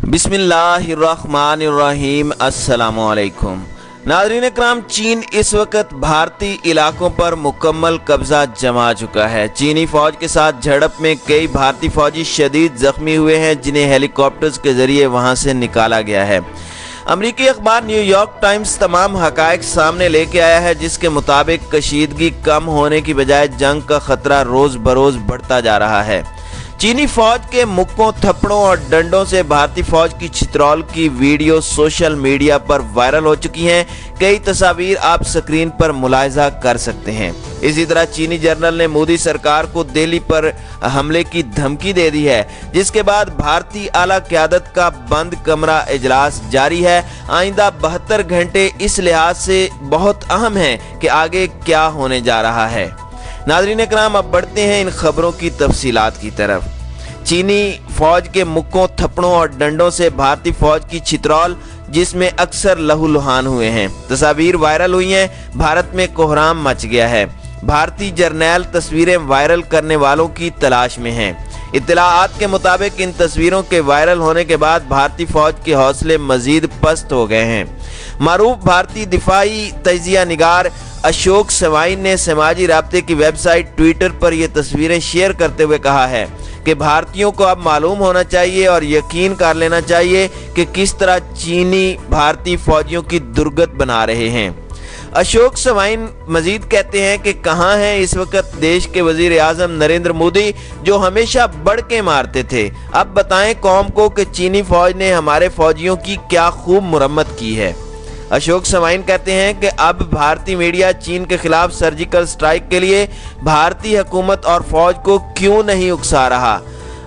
बिस्मिल्लाहिर्रहमानिर्रहीम। अस्सलामुअलैकुम नाज़रीन इकराम, चीन इस वक्त भारतीय इलाकों पर मुकम्मल कब्जा जमा चुका है। चीनी फौज के साथ झड़प में कई भारतीय फौजी शदीद जख्मी हुए हैं, जिन्हें हेलीकॉप्टर्स के जरिए वहां से निकाला गया है। अमरीकी अखबार न्यूयॉर्क टाइम्स तमाम हकायक सामने लेके आया है, जिसके मुताबिक कशीदगी कम होने की बजाय जंग का खतरा रोज बरोज बढ़ता जा रहा है। चीनी फौज के मुक्कों, थप्पड़ों और डंडों से भारतीय फौज की छितरौल की वीडियो सोशल मीडिया पर वायरल हो चुकी हैं। कई तस्वीर आप स्क्रीन पर मुलाहिजा कर सकते हैं। इसी तरह चीनी जनरल ने मोदी सरकार को दिल्ली पर हमले की धमकी दे दी है, जिसके बाद भारतीय आला क़यादत का बंद कमरा इजलास जारी है। आइंदा 72 घंटे इस लिहाज से बहुत अहम है कि आगे क्या होने जा रहा है। नाज़रीन इकराम, अब बढ़ते हैं इन खबरों की तफसीलात की तरफ। चीनी फौज के मुक्कों, थप्पड़ों और डंडों से भारतीय फौज की छितरौल, जिसमें अक्सर लहूलुहान हुए हैं। तस्वीर वायरल हुई हैं, भारत में कोहराम मच गया है। भारतीय जर्नैल तस्वीरें वायरल करने वालों की तलाश में हैं। इत्तलाआत के मुताबिक इन तस्वीरों के वायरल होने के बाद भारतीय फौज के हौसले मजीद पस्त हो गए हैं। मारूफ भारतीय दिफाई तजिया निगार अशोक सवाइन ने समाजी राब्ते की वेबसाइट ट्विटर पर यह तस्वीरें शेयर करते हुए कहा है कि भारतीयों को अब मालूम होना चाहिए और यकीन कर लेना चाहिए कि किस तरह चीनी भारतीय फौजियों की दुर्गत बना रहे हैं। अशोक सवाइन मजीद कहते हैं कि कहाँ हैं इस वक्त देश के वजीर आजम नरेंद्र मोदी, जो हमेशा बढ़ के मारते थे। अब बताएं कौम को कि चीनी फौज ने हमारे फौजियों की क्या खूब मुरम्मत की है। अशोक सवाइन कहते हैं कि अब भारतीय मीडिया चीन के खिलाफ सर्जिकल स्ट्राइक के लिए भारतीय हुकूमत और फौज को क्यों नहीं उकसा रहा।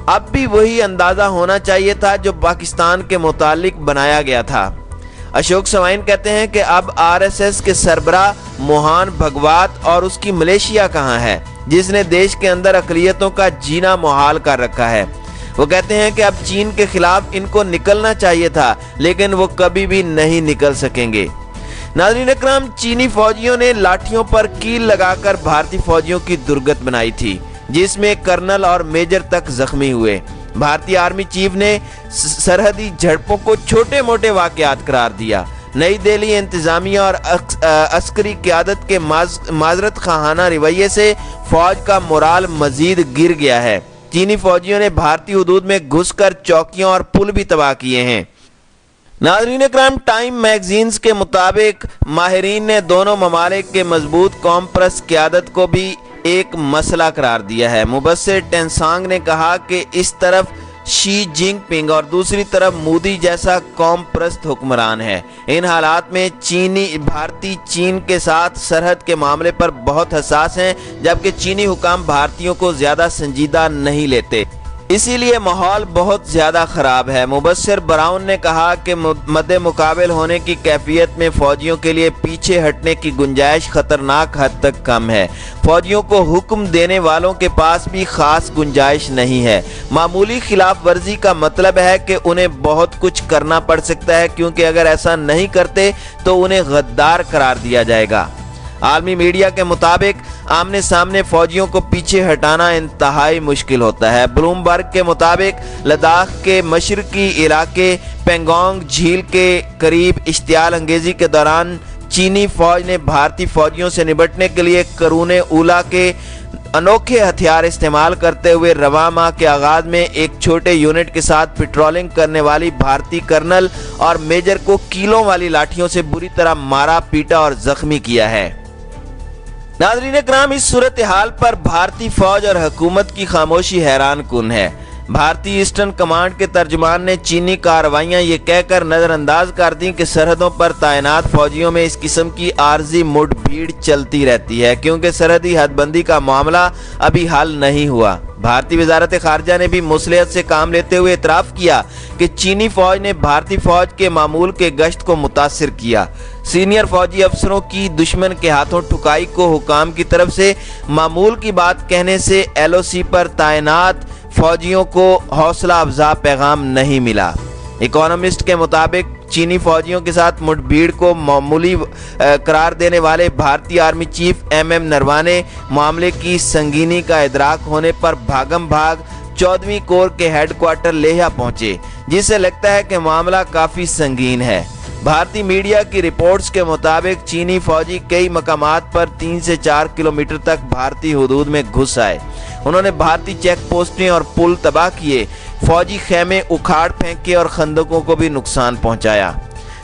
अब भी वही अंदाजा होना चाहिए था जो पाकिस्तान के मुतालिक बनाया गया था। अशोक सवाइन कहते हैं कि अब आरएसएस के सरबराह मोहन भागवत और उसकी मलेशिया कहाँ है, जिसने देश के अंदर अक़लियतों का जीना मुहाल कर रखा है। वो कहते हैं कि अब चीन के खिलाफ इनको निकलना चाहिए था, लेकिन वो कभी भी नहीं निकल सकेंगे। नाज़रीन इकराम, चीनी फौजियों ने लाठियों पर कील लगाकर भारतीय फौजियों की दुर्गत बनाई थी, जिसमें कर्नल और मेजर तक जख्मी हुए। भारतीय आर्मी चीफ ने सरहदी झड़पों को छोटे मोटे वाकयात करार दिया। नई दिल्ली इंतजामिया और अस्करी क़यादत के माजरत खाना रवैये से फौज का मोराल मजीद गिर गया है। चीनी फौजियों ने भारतीय हुदूद में घुसकर चौकियां और पुल भी तबाह किए हैं। नाज़रीन इकराम, टाइम मैगजीन्स के मुताबिक माहिरीन ने दोनों ममालिक के मजबूत कौम परस्त क़यादत को भी एक मसला करार दिया है। मुबस्सिर टेंसांग ने कहा कि इस तरफ शी जिनपिंग और दूसरी तरफ मोदी जैसा कौम परस्त हुक्मरान है। इन हालात में भारतीय चीन के साथ सरहद के मामले पर बहुत हसास हैं, जबकि चीनी हुकाम भारतीयों को ज्यादा संजीदा नहीं लेते, इसीलिए माहौल बहुत ज्यादा खराब है। मुबस्सिर ब्राउन ने कहा कि मद्दे मुकाबिल होने की कैफियत में फौजियों के लिए पीछे हटने की गुंजाइश खतरनाक हद तक कम है। फौजियों को हुक्म देने वालों के पास भी खास गुंजाइश नहीं है। मामूली खिलाफ वर्जी का मतलब है कि उन्हें बहुत कुछ करना पड़ सकता है, क्योंकि अगर ऐसा नहीं करते तो उन्हें गद्दार करार दिया जाएगा। आलमी मीडिया के मुताबिक आमने सामने फौजियों को पीछे हटाना इंतहाई मुश्किल होता है। ब्लूमबर्ग के मुताबिक लद्दाख के मशरकी इलाके पेंगोंग झील के करीब इश्तियाल अंगेजी के दौरान चीनी फौज ने भारतीय फौजियों से निपटने के लिए करूने उला के अनोखे हथियार इस्तेमाल करते हुए रवां माह के आगाज में एक छोटे यूनिट के साथ पेट्रोलिंग करने वाली भारतीय कर्नल और मेजर को कीलों वाली लाठियों से बुरी तरह मारा, पीटा और जख्मी किया है। नाज़रीन इकराम, इस सूरत हाल पर भारतीय फौज और हुकूमत की खामोशी हैरान कुन है। भारतीय ईस्टर्न कमांड के तर्जुमान ने चीनी कार्रवाइयां ये कहकर नजरअंदाज कर दी कि सरहदों पर तैनात फौजियों में इस किस्म की आर्जी मुठभीड़ चलती रहती है, क्योंकि सरहदी हदबंदी का मामला अभी हल नहीं हुआ। भारतीय वजारत खारजा ने भी मुसलियत से काम लेते हुए इतराफ़ किया कि चीनी फौज ने भारतीय फौज के मामूल के गश्त को मुतासिर किया। सीनियर फौजी अफसरों की दुश्मन के हाथों ठुकाई को हुकाम की तरफ से मामूल की बात कहने से LOC पर तैनात फौजियों को हौसला अफजा पैगाम नहीं मिला। इकोनॉमिस्ट के मुताबिक चीनी फौजियों के साथ मुठभीड़ को मामूली करार देने वाले भारतीय आर्मी चीफ MM नरवाने मामले की संगीनी का इदराक होने पर भागम भाग 14वीं कोर के हेडक्वार्टर लेह पहुंचे, जिससे लगता है कि मामला काफी संगीन है। भारतीय मीडिया की रिपोर्ट्स के मुताबिक चीनी फौजी कई मकामात पर 3 से 4 किलोमीटर तक भारतीय हुदूद में घुस आए। उन्होंने भारतीय चेक पोस्टें और पुल तबाह किए, फौजी खेमे उखाड़ फेंके और खंदकों को भी नुकसान पहुंचाया।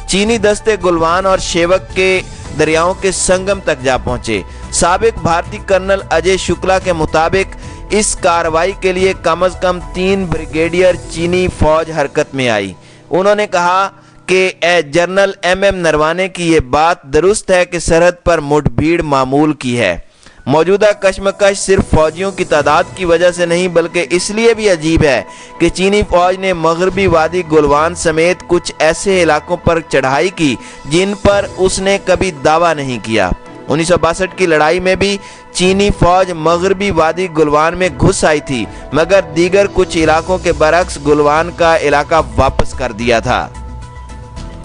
चीनी दस्ते गुलवान और शेवक के दरियाओं के संगम तक जा पहुंचे। साबिक भारतीय कर्नल अजय शुक्ला के मुताबिक इस कार्रवाई के लिए कम से कम 3 ब्रिगेडियर चीनी फौज हरकत में आई। उन्होंने कहा कि जनरल MM नरवाने की ये बात दुरुस्त है कि सरहद पर मुठभीड़ मामूल की है। मौजूदा कशमकश सिर्फ फौजियों की तादाद की वजह से नहीं बल्कि इसलिए भी अजीब है कि चीनी फौज ने मगरबी वादी गुलवान समेत कुछ ऐसे इलाकों पर चढ़ाई की जिन पर उसने कभी दावा नहीं किया। 1962 की लड़ाई में भी चीनी फौज मगरबी वादी गुलवान में घुस आई थी, मगर दीगर कुछ इलाकों के बरक्स गुलवान का इलाका वापस कर दिया था।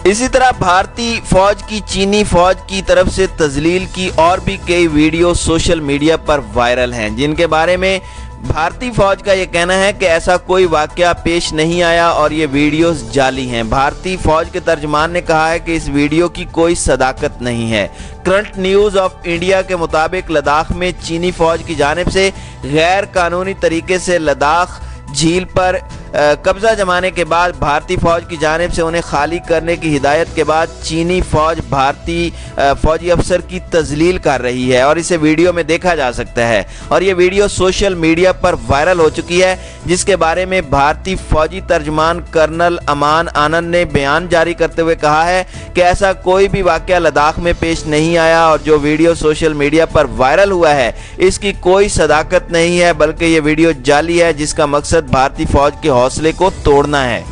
इसी तरह भारतीय फौज की चीनी फौज की तरफ से तजलील की और भी कई वीडियो सोशल मीडिया पर वायरल हैं, जिनके बारे में भारतीय फौज का यह कहना है कि ऐसा कोई वाकया पेश नहीं आया और ये वीडियोस जाली हैं। भारतीय फौज के तर्जमान ने कहा है कि इस वीडियो की कोई सदाकत नहीं है। करंट न्यूज़ ऑफ इंडिया के मुताबिक लद्दाख में चीनी फौज की जानिब से गैर कानूनी तरीके से लद्दाख झील पर कब्जा जमाने के बाद भारतीय फौज की जानिब से उन्हें खाली करने की हिदायत के बाद चीनी फौज भारतीय फौजी अफसर की तजलील कर रही है और इसे वीडियो में देखा जा सकता है और ये वीडियो सोशल मीडिया पर वायरल हो चुकी है, जिसके बारे में भारतीय फौजी तर्जमान कर्नल अमान आनंद ने बयान जारी करते हुए कहा है कि ऐसा कोई भी वाकया लद्दाख में पेश नहीं आया और जो वीडियो सोशल मीडिया पर वायरल हुआ है इसकी कोई सदाकत नहीं है, बल्कि ये वीडियो जाली है जिसका मकसद भारतीय फौज के हौसले को तोड़ना है।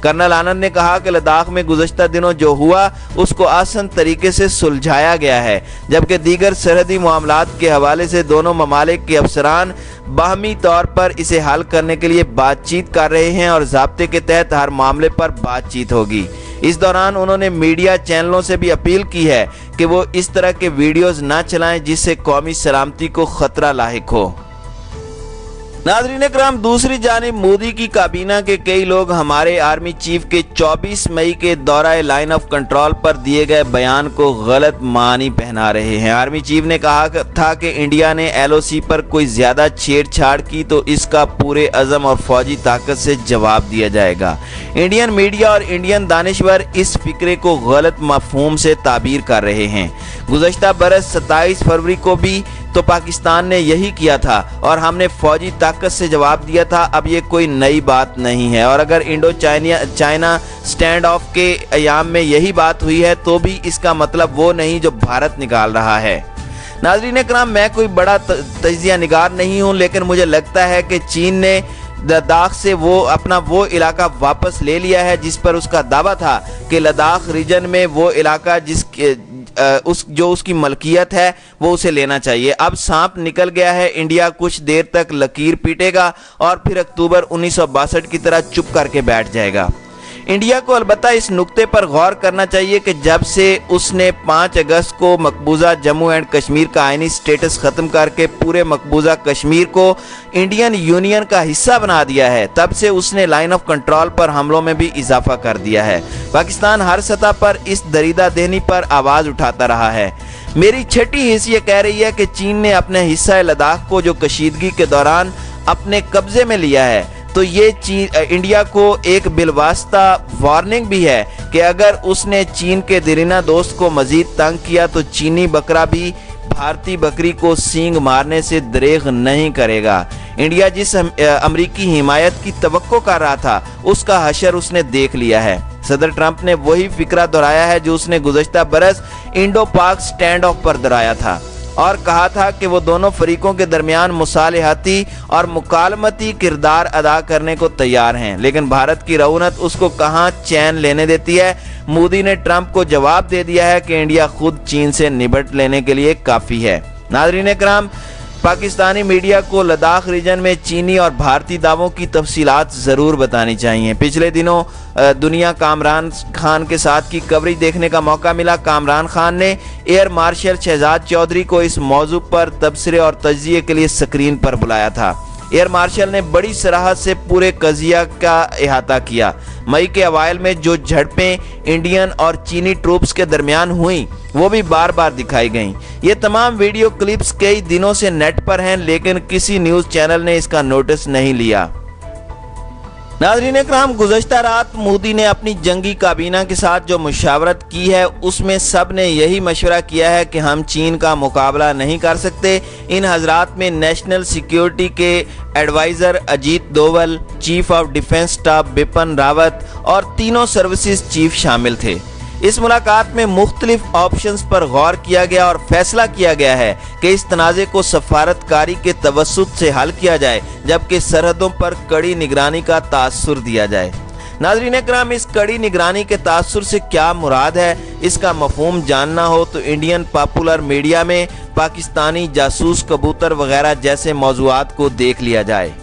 कर्नल आनंद ने कहा कि लद्दाख में गुज़श्ता दिनों जो हुआ उसको आसान तरीके से सुलझाया गया है, जबकि दीगर सरहदी मामलात के हवाले से दोनों ममालिक के अफसरान बाहमी तौर पर इसे हल करने के लिए बातचीत कर रहे हैं और ज़ाब्ते के तहत हर मामले पर बातचीत होगी। इस दौरान उन्होंने मीडिया चैनलों से भी अपील की है कि वो इस तरह के वीडियोज़ ना चलाएं जिससे कौमी सलामती को खतरा लाहिक हो। नाज़रीन इकराम, दूसरी जानिब मोदी की काबीना के कई लोग हमारे आर्मी चीफ के 24 मई के दौराए लाइन ऑफ कंट्रोल पर दिए गए बयान को गलत मानी पहना रहे हैं। आर्मी चीफ ने कहा था कि इंडिया ने LOC पर कोई ज्यादा छेड़छाड़ की तो इसका पूरे अज़म और फौजी ताकत से जवाब दिया जाएगा। इंडियन मीडिया और इंडियन दानिशवर इस फिक्रे को गलत मफहूम से ताबीर कर रहे हैं। गुज़श्ता बरस 27 फरवरी को भी तो पाकिस्तान ने यही किया था और हमने फौजी ताकत से जवाब दिया था। अब ये कोई नई बात नहीं है और अगर इंडो चाइना स्टैंड ऑफ के अयाम में यही बात हुई है तो भी इसका मतलब वो नहीं जो भारत निकाल रहा है। नाज़रीन इकराम, मैं कोई बड़ा तजिया निगार नहीं हूँ, लेकिन मुझे लगता है कि चीन ने लद्दाख से वो इलाका वापस ले लिया है जिस पर उसका दावा था कि लद्दाख रीजन में वो इलाका जो उसकी मलकियत है वो उसे लेना चाहिए। अब सांप निकल गया है। इंडिया कुछ देर तक लकीर पीटेगा और फिर अक्टूबर 1962 की तरह चुप करके बैठ जाएगा। इंडिया को अलबत्ता इस नुक्ते पर गौर करना चाहिए कि जब से उसने 5 अगस्त को मकबूजा जम्मू एंड कश्मीर का आइनी स्टेटस ख़त्म करके पूरे मकबूजा कश्मीर को इंडियन यूनियन का हिस्सा बना दिया है, तब से उसने लाइन ऑफ कंट्रोल पर हमलों में भी इजाफा कर दिया है। पाकिस्तान हर सतह पर इस दरीदा देनी पर आवाज़ उठाता रहा है। मेरी छठी हिस्स ये कह रही है कि चीन ने अपने हिस्सा लद्दाख को जो कशीदगी के दौरान अपने कब्जे में लिया है, तो ये इंडिया को एक बिलवास्ता वार्निंग भी है कि अगर उसने चीन के दरीना दोस्त को मजीद तंग किया तो चीनी बकरा भी भारतीय बकरी को सींग मारने से दरेग नहीं करेगा। इंडिया जिस अमरीकी हिमायत की तवक्को कर रहा था उसका हशर उसने देख लिया है। सदर ट्रंप ने वही फिक्रा दोहराया है जो उसने गुज़श्ता बरस इंडो पाक स्टैंड ऑफ पर दोहराया था और कहा था कि वो दोनों फरीकों के दरमियान मुसालहती और मुकालमती किरदार अदा करने को तैयार हैं, लेकिन भारत की रऊनत उसको कहाँ चैन लेने देती है। मोदी ने ट्रंप को जवाब दे दिया है कि इंडिया खुद चीन से निपट लेने के लिए काफ़ी है। नाज़रीन इकराम, पाकिस्तानी मीडिया को लद्दाख रीजन में चीनी और भारतीय दावों की तफसीलात ज़रूर बतानी चाहिए। पिछले दिनों दुनिया कामरान खान के साथ की कवरेज देखने का मौका मिला। कामरान खान ने एयर मार्शल शहजाद चौधरी को इस मौजू पर तबसरे और तज्जिए के लिए स्क्रीन पर बुलाया था। एयर मार्शल ने बड़ी सराहत से पूरे कज़िया का अहाता किया। मई के अवाइल में जो झड़पें इंडियन और चीनी ट्रूप्स के दरमियान हुई वो भी बार बार दिखाई गईं। ये तमाम वीडियो क्लिप्स कई दिनों से नेट पर हैं, लेकिन किसी न्यूज़ चैनल ने इसका नोटिस नहीं लिया। नाज़रीन इकराम, गुज़श्ता रात मोदी ने अपनी जंगी काबीना के साथ जो मुशावरत की है उसमें सब ने यही मशवरा किया है कि हम चीन का मुकाबला नहीं कर सकते। इन हजरात में नेशनल सिक्योरिटी के adviser Ajit Doval, chief of defence staff Bipin Rawat और तीनों सर्विसेज चीफ शामिल थे। इस मुलाकात में मुख्तलिफ ऑप्शंस पर गौर किया गया और फैसला किया गया है कि इस तनाज़े को सफारतकारी के तवस्सुत से हल किया जाए, जबकि सरहदों पर कड़ी निगरानी का तासुर दिया जाए। नाज़रीन इकराम, इस कड़ी निगरानी के तासुर से क्या मुराद है, इसका मफहूम जानना हो तो इंडियन पॉपुलर मीडिया में पाकिस्तानी जासूस कबूतर वगैरह जैसे मौज़ूआत को देख लिया जाए।